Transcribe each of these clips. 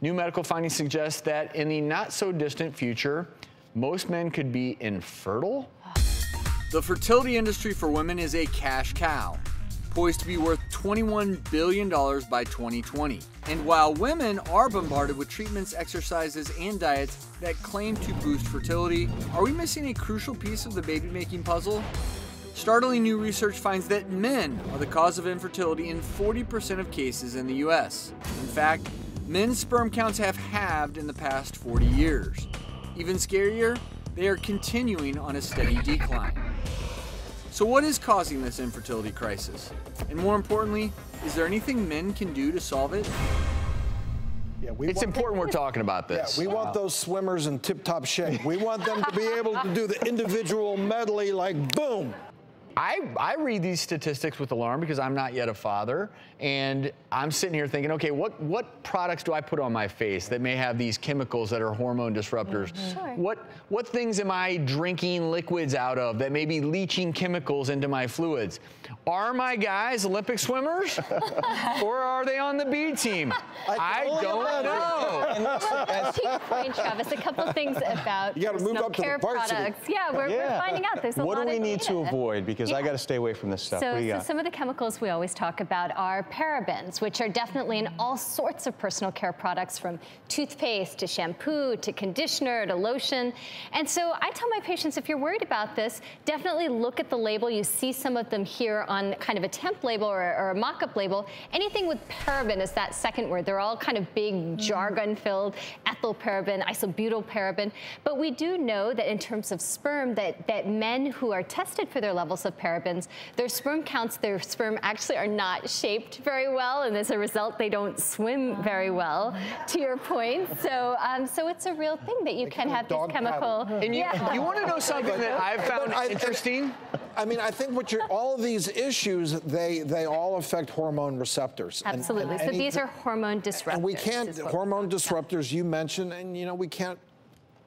New medical findings suggest that in the not-so-distant future, most men could be infertile. The fertility industry for women is a cash cow, poised to be worth $21 billion by 2020. And while women are bombarded with treatments, exercises, and diets that claim to boost fertility, are we missing a crucial piece of the baby-making puzzle? Startling new research finds that men are the cause of infertility in 40% of cases in the US. In fact, men's sperm counts have halved in the past 40 years. Even scarier, they are continuing on a steady decline. So what is causing this infertility crisis? And more importantly, is there anything men can do to solve it? Yeah, it's important we're talking about this. Yeah, we want those swimmers in tip-top shape. We want them to be able to do the individual medley like boom. I read these statistics with alarm because I'm not yet a father, and I'm sitting here thinking, okay, what products do I put on my face that may have these chemicals that are hormone disruptors? Sure. What things am I drinking liquids out of that may be leaching chemicals into my fluids? Are my guys Olympic swimmers, or are they on the B team? I don't know. To your point, Travis, a couple things about personal care products. Yeah, we're finding out there's a lot of What do we need to avoid? Because I got to stay away from this stuff. So some of the chemicals we always talk about are parabens, which are definitely in all sorts of personal care products, from toothpaste to shampoo to conditioner to lotion. And so I tell my patients, if you're worried about this, definitely look at the label. You see some of them here on kind of a temp label or a mock-up label. Anything with paraben is that second word. They're all kind of big jargon-filled, ethyl paraben, isobutyl paraben. But we do know that in terms of sperm, that men who are tested for their levels of parabens, their sperm counts, their sperm actually are not shaped very well, and as a result, they don't swim very well, to your point. So so it's a real thing that you can have this chemical. And you want to know something that I've found interesting? I mean, I think all of these issues, they all affect hormone receptors. Absolutely. So these are hormone disruptors. And we can't, hormone disruptors you mentioned, and we can't.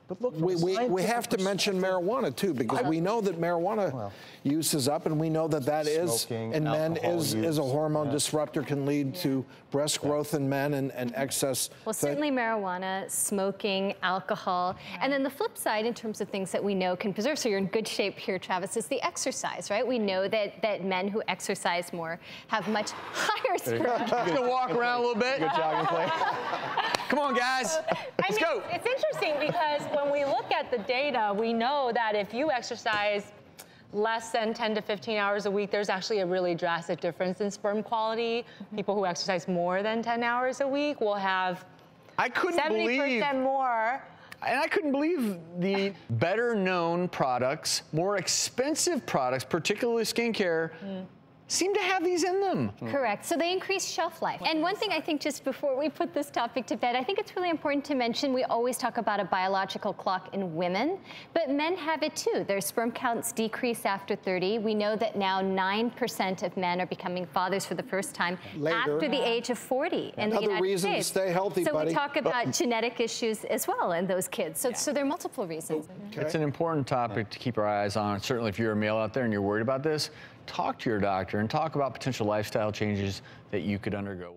But look, we have to mention marijuana too, because we know that marijuana use is up, and we know that is in men is a hormone disruptor, can lead to breast growth in men and excess. Well, certainly marijuana, smoking, alcohol, and then the flip side in terms of things that we know can preserve. So you're in good shape here, Travis, is the exercise, right? We know that men who exercise more have much higher sperm. Just gonna walk around a little bit. Good jogging play. Come on, guys. Let's go. It's interesting because when we look at the data, we know that if you exercise less than 10 to 15 hours a week, there's actually a really drastic difference in sperm quality. People who exercise more than 10 hours a week will have 70% more. And I couldn't believe the better known products, more expensive products, particularly skincare, seem to have these in them. Correct. So they increase shelf life. And one thing I think, just before we put this topic to bed, I think it's really important to mention, we always talk about a biological clock in women, but men have it too. Their sperm counts decrease after 30. We know that now 9% of men are becoming fathers for the first time after the age of 40 in the United States. Another reason to stay healthy, buddy. So we talk about but genetic issues as well in those kids. So there are multiple reasons. It's an important topic to keep our eyes on. Certainly if you're a male out there and you're worried about this, talk to your doctor and talk about potential lifestyle changes that you could undergo.